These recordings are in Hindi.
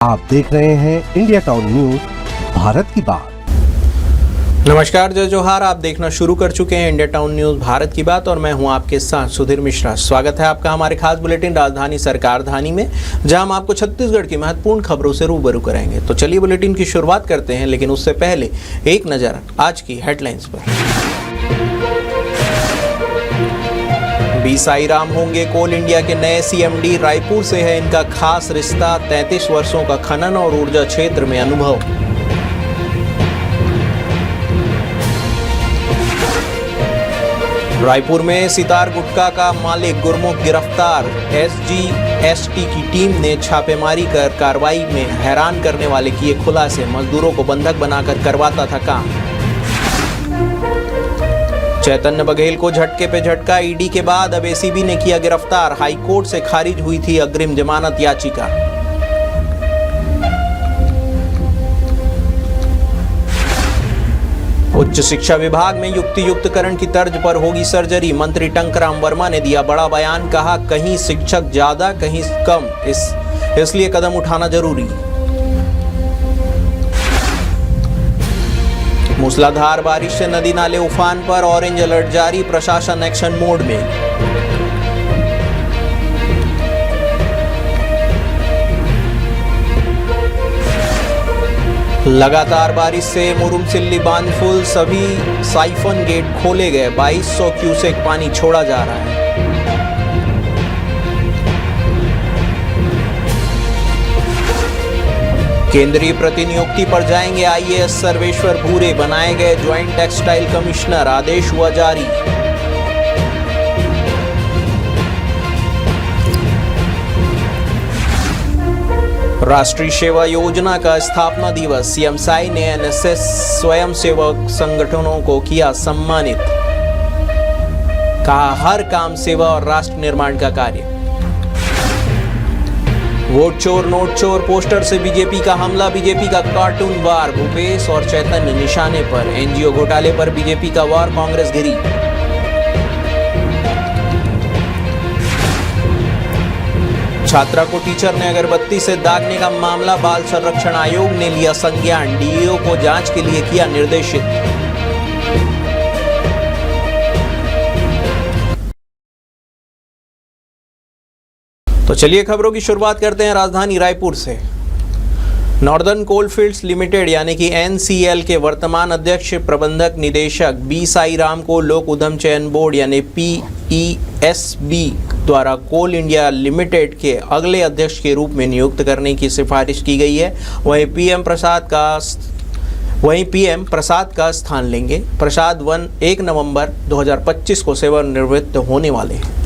आप देख रहे हैं इंडिया टाउन न्यूज, भारत की बात। नमस्कार, जय जोहार। आप देखना शुरू कर चुके हैं इंडिया टाउन न्यूज भारत की बात और मैं हूं आपके साथ सुधीर मिश्रा। स्वागत है आपका हमारे खास बुलेटिन राजधानी सरकार धानी में, जहां हम आपको छत्तीसगढ़ की महत्वपूर्ण खबरों से रूबरू कराएंगे। तो चलिए बुलेटिन की शुरुआत करते हैं, लेकिन उससे पहले एक नजर आज की हेडलाइंस पर। बी साई राम होंगे कोल इंडिया के नए सीएमडी। रायपुर से है इनका खास रिश्ता। 33 वर्षों का खनन और ऊर्जा क्षेत्र में अनुभव। रायपुर में सितार गुटखा का मालिक गुरमुख गिरफ्तार। एसजीएसटी की टीम ने छापेमारी कर कार्रवाई में हैरान करने वाले किए खुलासे। मजदूरों को बंधक बनाकर करवाता था काम। चैतन्य बघेल को झटके पे झटका। ईडी के बाद अब एसीबी ने किया गिरफ्तार। हाईकोर्ट से खारिज हुई थी अग्रिम जमानत याचिका। उच्च शिक्षा विभाग में युक्तियुक्तकरण की तर्ज पर होगी सर्जरी। मंत्री टंकराम वर्मा ने दिया बड़ा बयान। कहा कहीं शिक्षक ज्यादा कहीं कम, इसलिए कदम उठाना जरूरी। मूसलाधार बारिश से नदी नाले उफान पर। ऑरेंज अलर्ट जारी, प्रशासन एक्शन मोड में। लगातार बारिश से मुरुमसिल्ली बांध फुल। सभी साइफन गेट खोले गए। 2200 क्यूसेक पानी छोड़ा जा रहा है। केंद्रीय प्रतिनियुक्ति पर जाएंगे आईएएस सर्वेश्वर भूरे। बनाए गए ज्वाइंट टेक्सटाइल कमिश्नर। आदेश हुआ जारी। राष्ट्रीय सेवा योजना का स्थापना दिवस। सीएम साई ने एनएसएस स्वयंसेवक संगठनों को किया सम्मानित। कहा हर काम सेवा और राष्ट्र निर्माण का कार्य। वोट चोर नोट चोर पोस्टर से बीजेपी का हमला। बीजेपी का कार्टून वार। भूपेश और चैतन्य निशाने पर। एनजीओ घोटाले पर बीजेपी का वार, कांग्रेस गिरी। छात्रा को टीचर ने अगरबत्ती से दागने का मामला। बाल संरक्षण आयोग ने लिया संज्ञान। डीईओ को जांच के लिए किया निर्देशित। तो चलिए खबरों की शुरुआत करते हैं राजधानी रायपुर से। नॉर्दर्न कोलफील्ड्स लिमिटेड यानी कि एनसीएल के वर्तमान अध्यक्ष प्रबंधक निदेशक बी साई राम को लोक उद्यम चयन बोर्ड यानी पीईएसबी द्वारा कोल इंडिया लिमिटेड के अगले अध्यक्ष के रूप में नियुक्त करने की सिफारिश की गई है। वहीं पीएम प्रसाद का स्थान लेंगे। प्रसाद 1 नवंबर 2025 को सेवानिवृत्त होने वाले हैं।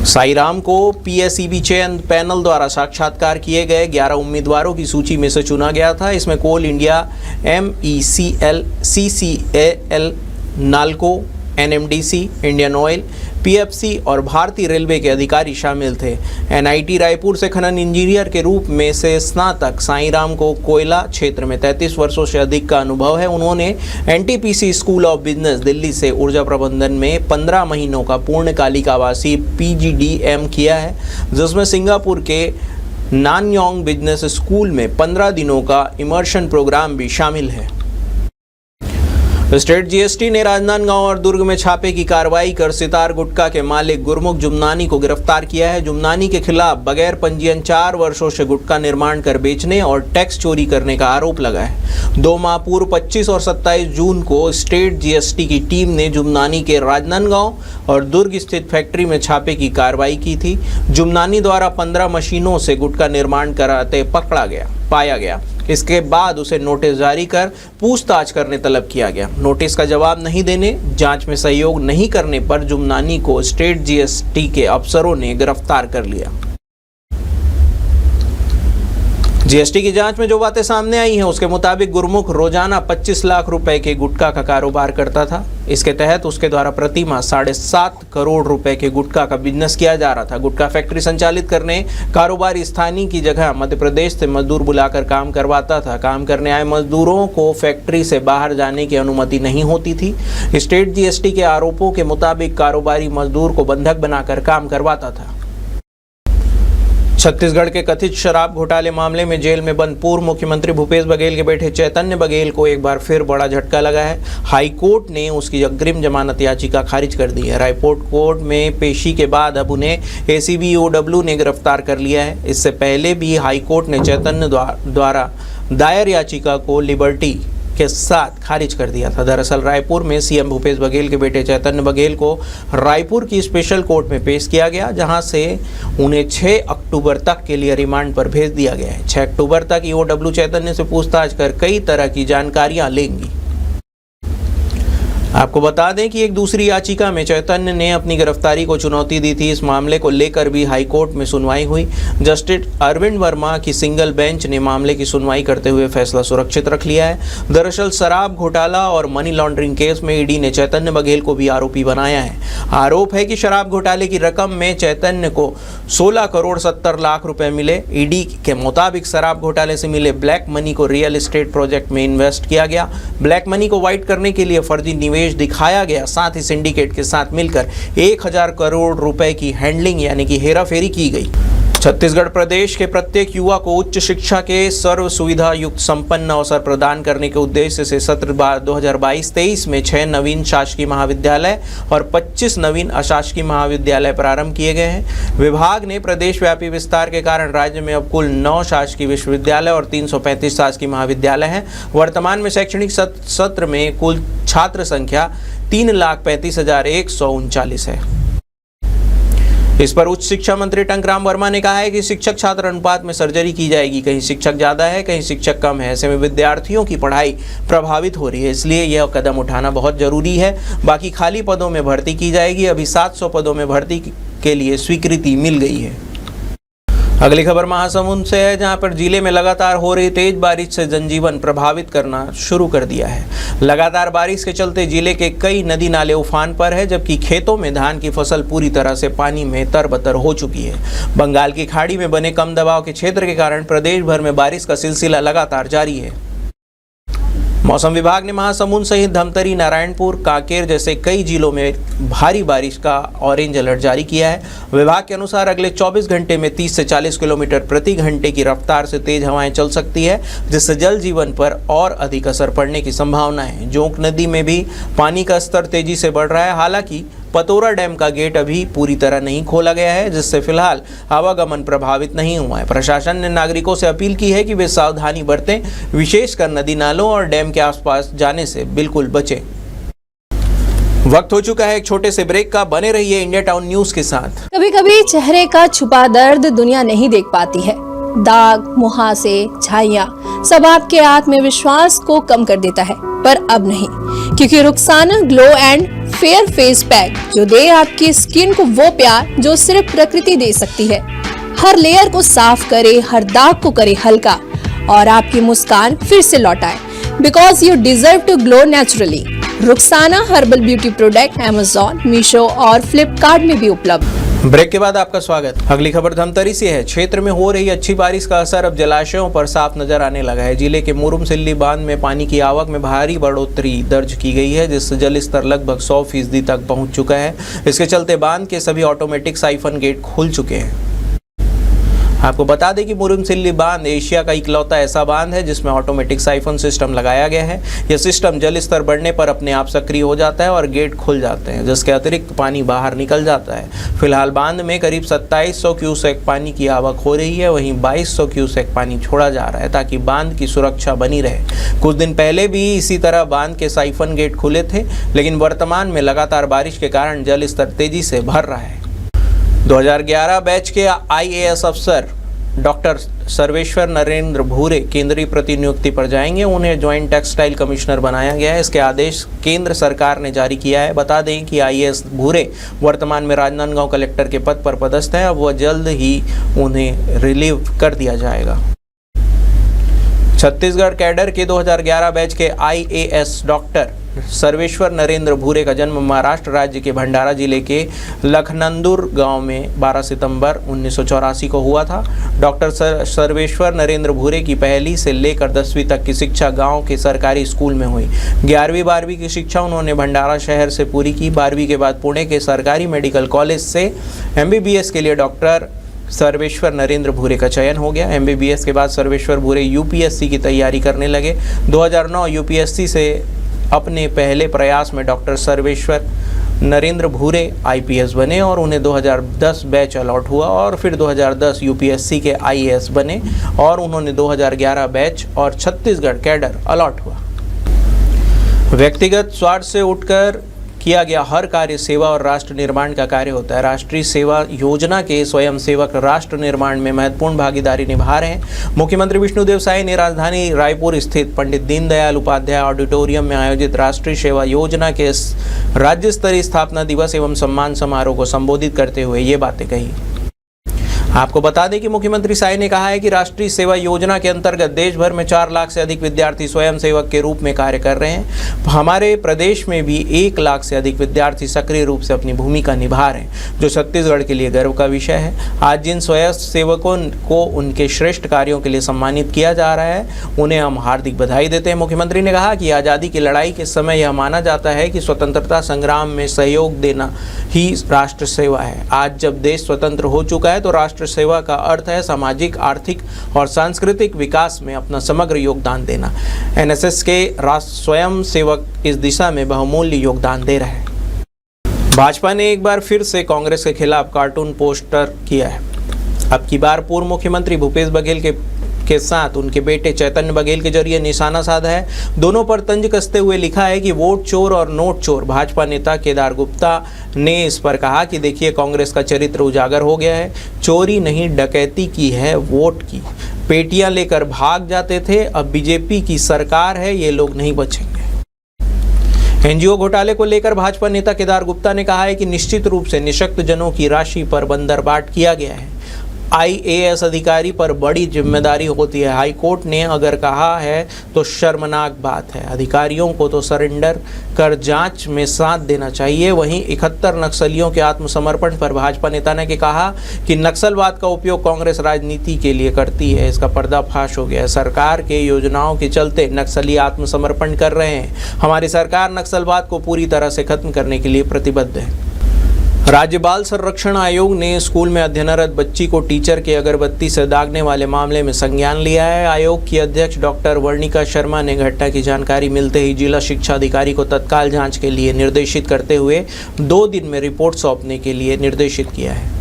साईराम को पीएसईबी चयन पैनल द्वारा साक्षात्कार किए गए 11 उम्मीदवारों की सूची में से चुना गया था। इसमें Coal India, MECL, CCAL, NALCO, NMDC, Indian Oil, PFC और भारतीय रेलवे के अधिकारी शामिल थे। एनआईटी रायपुर से खनन इंजीनियर के रूप में से स्नातक साईराम को कोयला क्षेत्र में 33 वर्षों से अधिक का अनुभव है। उन्होंने NTPC school of business Delhi से ऊर्जा प्रबंधन में 15 महीनों का पूर्णकालिक आवासीय PGDM किया है, जिसमें सिंगापुर के नानयोंग बिजनेस स्कूल में 15 दिनों का इमर्शन प्रोग्राम भी शामिल है। स्टेट जीएसटी ने राजनांदगांव और दुर्ग में छापे की कार्रवाई कर सितार गुटखा के मालिक गुरमुख जुमनानी को गिरफ्तार किया है। जुमनानी के खिलाफ बगैर पंजीयन 4 वर्षों से गुटखा निर्माण कर बेचने और टैक्स चोरी करने का आरोप लगा है। 2 माह पूर्व 25 और 27 जून को स्टेट जीएसटी की टीम ने जुमनानी के राजनांदगांव और दुर्ग स्थित फैक्ट्री में छापे की कार्रवाई की थी। जुमनानी द्वारा 15 मशीनों से गुटखा निर्माण कराते पाया गया। इसके बाद उसे नोटिस जारी कर पूछताछ करने तलब किया गया। नोटिस का जवाब नहीं देने, जांच में सहयोग नहीं करने पर जुमनानी को स्टेट जीएसटी के अफसरों ने गिरफ्तार कर लिया। जीएसटी की जांच में जो बातें सामने आई हैं उसके मुताबिक गुरमुख रोजाना 25 लाख रुपए के गुटखा का कारोबार करता था। इसके तहत उसके द्वारा प्रति माह 7.5 करोड़ रुपए के गुटखा का बिजनेस किया जा रहा था। गुटखा फैक्ट्री संचालित करने कारोबारी स्थानीय की जगह मध्य प्रदेश से मजदूर बुलाकर काम करवाता था। काम करने आए मजदूरों को फैक्ट्री से बाहर जाने की अनुमति नहीं होती थी। स्टेट जीएसटी के आरोपों के मुताबिक कारोबारी मजदूर को बंधक बनाकर काम करवाता था। छत्तीसगढ़ के कथित शराब घोटाले मामले में जेल में बंद पूर्व मुख्यमंत्री भूपेश बघेल के बेटे चैतन्य बघेल को एक बार फिर बड़ा झटका लगा है। हाई कोर्ट ने उसकी अग्रिम जमानत याचिका खारिज कर दी है। रायपुर कोर्ट में पेशी के बाद अब उन्हें एसीबी ईओडब्ल्यू ने गिरफ्तार कर लिया है। इससे पहले भी हाई कोर्ट ने चैतन्य द्वारा दायर याचिका को लिबर्टी के साथ खारिज कर दिया था। दरअसल रायपुर में सीएम भूपेश बघेल के बेटे चैतन्य बघेल को रायपुर की स्पेशल कोर्ट में पेश किया गया, जहां से उन्हें 6 अक्टूबर तक के लिए रिमांड पर भेज दिया गया है। 6 अक्टूबर तक ईओडब्ल्यू चैतन्य से पूछताछ कर कई तरह की जानकारियां लेंगी। आपको बता दें कि एक दूसरी याचिका में चैतन्य ने अपनी गिरफ्तारी को चुनौती दी थी। इस मामले को लेकर भी हाई कोर्ट में सुनवाई हुई। जस्टिस अरविंद वर्मा की सिंगल बेंच ने मामले की सुनवाई करते हुए फैसला सुरक्षित रख लिया है। दरअसल शराब घोटाला और मनी लॉन्ड्रिंग केस में ईडी ने चैतन्य बघेल को भी आरोपी बनाया है। आरोप है कि शराब घोटाले की रकम में चैतन्य को 16 करोड़ 70 लाख रुपए मिले। ईडी के मुताबिक शराब घोटाले से मिले ब्लैक मनी को रियल एस्टेट प्रोजेक्ट में इन्वेस्ट किया गया। ब्लैक मनी को व्हाइट करने के लिए फर्जी निवेश दिखाया गया। साथ ही सिंडिकेट के साथ मिलकर 1000 करोड़ रुपए की हैंडलिंग यानी कि हेराफेरी की गई। छत्तीसगढ़ प्रदेश के प्रत्येक युवा को उच्च शिक्षा के सर्व सुविधा युक्त संपन्न अवसर प्रदान करने के उद्देश्य से सत्र 2022-23 में 6 नवीन शासकीय महाविद्यालय और 25 नवीन अशासकीय महाविद्यालय प्रारंभ किए गए हैं। विभाग ने प्रदेश व्यापी विस्तार के कारण राज्य में अब कुल 9 शासकीय विश्वविद्यालय और 335 शासकीय महाविद्यालय हैं। वर्तमान में शैक्षणिक सत्र में कुल छात्र संख्या 3,35,139 है। इस पर उच्च शिक्षा मंत्री टंकराम वर्मा ने कहा है कि शिक्षक छात्र अनुपात में सर्जरी की जाएगी। कहीं शिक्षक ज़्यादा है, कहीं शिक्षक कम है। ऐसे में विद्यार्थियों की पढ़ाई प्रभावित हो रही है, इसलिए यह कदम उठाना बहुत ज़रूरी है। बाकी खाली पदों में भर्ती की जाएगी। अभी 700 पदों में भर्ती के लिए स्वीकृति मिल गई है। अगली खबर महासमुंद से है, जहां पर जिले में लगातार हो रही तेज बारिश से जनजीवन प्रभावित करना शुरू कर दिया है। लगातार बारिश के चलते जिले के कई नदी नाले उफान पर है, जबकि खेतों में धान की फसल पूरी तरह से पानी में तरबतर हो चुकी है। बंगाल की खाड़ी में बने कम दबाव के क्षेत्र के कारण प्रदेश भर में बारिश का सिलसिला लगातार जारी है। मौसम विभाग ने महासमुंद सहित धमतरी, नारायणपुर, कांकेर जैसे कई जिलों में भारी बारिश का ऑरेंज अलर्ट जारी किया है। विभाग के अनुसार अगले 24 घंटे में 30 से 40 किलोमीटर प्रति घंटे की रफ्तार से तेज हवाएं चल सकती है, जिससे जल जीवन पर और अधिक असर पड़ने की संभावना है। जोंक नदी में भी पानी का स्तर तेजी से बढ़ रहा है। हालांकि पतोरा डैम का गेट अभी पूरी तरह नहीं खोला गया है, जिससे फिलहाल आवागमन प्रभावित नहीं हुआ है। प्रशासन ने नागरिकों से अपील की है कि वे सावधानी बरतें, विशेषकर नदी नालों और डैम के आसपास जाने से बिल्कुल बचें। वक्त हो चुका है एक छोटे से ब्रेक का। बने रहिए इंडिया टाउन न्यूज के साथ। कभी कभी चेहरे का छुपा दर्द दुनिया नहीं देख पाती है। दाग, मुहासे, झाइयां सब आपके आत्मविश्वास को कम कर देता है, पर अब नहीं, क्योंकि Rukhsana glow and fair face pack जो दे आपकी स्किन को वो प्यार जो सिर्फ प्रकृति दे सकती है। हर लेयर को साफ करे, हर दाग को करे हल्का और आपकी मुस्कान फिर से लौटाए, because you deserve to glow naturally. Rukhsana herbal beauty product Amazon, Meesho और फ्लिपकार्ट में भी उपलब्ध। ब्रेक के बाद आपका स्वागत। अगली खबर धमतरी से है। क्षेत्र में हो रही अच्छी बारिश का असर अब जलाशयों पर साफ नजर आने लगा है। जिले के मुरुमसिल्ली बांध में पानी की आवक में भारी बढ़ोतरी दर्ज की गई है, जिससे जल स्तर लगभग 100% तक पहुंच चुका है। इसके चलते बांध के सभी ऑटोमेटिक साइफन गेट खुल चुके हैं। आपको बता दें कि मुरुमसिल्ली बांध एशिया का इकलौता ऐसा बांध है जिसमें ऑटोमेटिक साइफन सिस्टम लगाया गया है। यह सिस्टम जल स्तर बढ़ने पर अपने आप सक्रिय हो जाता है और गेट खुल जाते हैं, जिसके अतिरिक्त पानी बाहर निकल जाता है। फिलहाल बांध में करीब 2700 क्यूसेक पानी की आवक हो रही है, वहीं 2200 क्यूसेक पानी छोड़ा जा रहा है ताकि बांध की सुरक्षा बनी रहे। कुछ दिन पहले भी इसी तरह बांध के साइफन गेट खुले थे, लेकिन वर्तमान में लगातार बारिश के कारण जल स्तर तेजी से भर रहा है। 2011 बैच के IAS अफसर डॉक्टर सर्वेश्वर नरेंद्र भूरे केंद्रीय प्रतिनियुक्ति पर जाएंगे। उन्हें ज्वाइंट टेक्सटाइल कमिश्नर बनाया गया है। इसके आदेश केंद्र सरकार ने जारी किया है। बता दें कि IAS भूरे वर्तमान में राजनांदगांव कलेक्टर के पद पर पदस्थ है। अब वह जल्द ही उन्हें रिलीव कर दिया जाएगा। छत्तीसगढ़ कैडर के 2011 बैच के IAS डॉक्टर सर्वेश्वर नरेंद्र भूरे का जन्म महाराष्ट्र राज्य के भंडारा जिले के लखनंदुर गांव में 12 सितंबर 1984 को हुआ था। डॉक्टर सर्वेश्वर नरेंद्र भूरे की पहली से लेकर 10वीं तक की शिक्षा गांव के सरकारी स्कूल में हुई। 11वीं-12वीं की शिक्षा उन्होंने भंडारा शहर से पूरी की। 12वीं के बाद पुणे के सरकारी मेडिकल कॉलेज से MBBS के लिए डॉक्टर सर्वेश्वर नरेंद्र भूरे का चयन हो गया। MBBS के बाद सर्वेश्वर भूरे UPSC की तैयारी करने लगे। 2009 UPSC से अपने पहले प्रयास में डॉक्टर सर्वेश्वर नरेंद्र भूरे IPS बने और उन्हें 2010 बैच अलॉट हुआ और फिर 2010 UPSC के IAS बने और उन्होंने 2011 बैच और छत्तीसगढ़ कैडर अलॉट हुआ। व्यक्तिगत स्वार्थ से उठकर किया गया हर कार्य सेवा और राष्ट्र निर्माण का कार्य होता है। राष्ट्रीय सेवा योजना के स्वयंसेवक राष्ट्र निर्माण में महत्वपूर्ण भागीदारी निभा रहे हैं। मुख्यमंत्री विष्णुदेव साय ने राजधानी रायपुर स्थित पंडित दीनदयाल उपाध्याय ऑडिटोरियम में आयोजित राष्ट्रीय सेवा योजना के राज्य स्तरीय स्थापना दिवस एवं सम्मान समारोह को संबोधित करते हुए ये बातें कही। आपको बता दें कि मुख्यमंत्री साय ने कहा है कि राष्ट्रीय सेवा योजना के अंतर्गत देश भर में 4 लाख से अधिक विद्यार्थी स्वयंसेवक के रूप में कार्य कर रहे हैं। हमारे प्रदेश में भी 1 लाख से अधिक विद्यार्थी सक्रिय रूप से अपनी भूमिका निभा रहे हैं, जो छत्तीसगढ़ के लिए गर्व का विषय है। आज जिन स्वयंसेवकों को उनके श्रेष्ठ कार्यों के लिए सम्मानित किया जा रहा है, उन्हें हम हार्दिक बधाई देते हैं। मुख्यमंत्री ने कहा कि आज़ादी की लड़ाई के समय यह माना जाता है कि स्वतंत्रता संग्राम में सहयोग देना ही राष्ट्र सेवा है। आज जब देश स्वतंत्र हो चुका है तो राष्ट्र सेवा का अर्थ है सामाजिक, आर्थिक और सांस्कृतिक विकास में अपना समग्र योगदान देना। NSS के स्वयं सेवक इस दिशा में बहुमूल्य योगदान दे रहे हैं। भाजपा ने एक बार फिर से कांग्रेस के खिलाफ कार्टून पोस्टर किया है। अब की बार पूर्व मुख्यमंत्री भूपेश बघेल के साथ उनके बेटे चैतन्य बघेल के जरिए निशाना साधा है। दोनों पर तंज कसते हुए लिखा है कि वोट चोर और नोट चोर। भाजपा नेता केदार गुप्ता ने इस पर कहा कि देखिए, कांग्रेस का चरित्र उजागर हो गया है। चोरी नहीं डकैती की है, वोट की। पेटियां लेकर भाग जाते थे, अब बीजेपी की सरकार है, ये लोग नहीं बचेंगे। NGO घोटाले को लेकर भाजपा नेता केदार गुप्ता ने कहा है कि निश्चित रूप से निशक्त जनों की राशि पर बंदरबाट किया गया है। IAS अधिकारी पर बड़ी जिम्मेदारी होती है। हाईकोर्ट ने अगर कहा है तो शर्मनाक बात है। अधिकारियों को तो सरेंडर कर जांच में साथ देना चाहिए। वहीं 71 नक्सलियों के आत्मसमर्पण पर भाजपा नेता ने कहा कि नक्सलवाद का उपयोग कांग्रेस राजनीति के लिए करती है। इसका पर्दाफाश हो गया है। सरकार के योजनाओं के चलते नक्सली आत्मसमर्पण कर रहे हैं। हमारी सरकार नक्सलवाद को पूरी तरह से खत्म करने के लिए प्रतिबद्ध है। राज्य बाल संरक्षण आयोग ने स्कूल में अध्ययनरत बच्ची को टीचर के अगरबत्ती से दागने वाले मामले में संज्ञान लिया है। आयोग की अध्यक्ष डॉक्टर वर्णिका शर्मा ने घटना की जानकारी मिलते ही जिला शिक्षा अधिकारी को तत्काल जांच के लिए निर्देशित करते हुए 2 दिन में रिपोर्ट सौंपने के लिए निर्देशित किया है।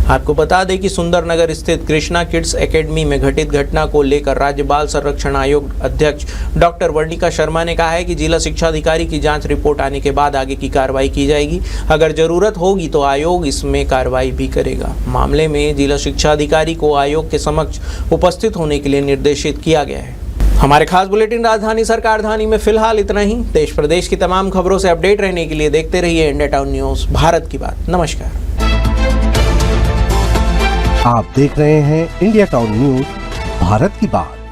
आपको बता दें कि सुंदरनगर स्थित कृष्णा किड्स एकेडमी में घटित घटना को लेकर राज्य बाल संरक्षण आयोग अध्यक्ष डॉक्टर वर्णिका शर्मा ने कहा है कि जिला शिक्षा अधिकारी की जांच रिपोर्ट आने के बाद आगे की कार्रवाई की जाएगी। अगर जरूरत होगी तो आयोग इसमें कार्रवाई भी करेगा। मामले में जिला शिक्षा अधिकारी को आयोग के समक्ष उपस्थित होने के लिए निर्देशित किया गया है। हमारे खास बुलेटिन राजधानी सरकारधानी में फिलहाल इतना ही। देश प्रदेश की तमाम खबरों से अपडेट रहने के लिए देखते रहिए इंडिया टाउन न्यूज़, भारत की बात। नमस्कार। आप देख रहे हैं इंडिया टाउन न्यूज़, भारत की बात।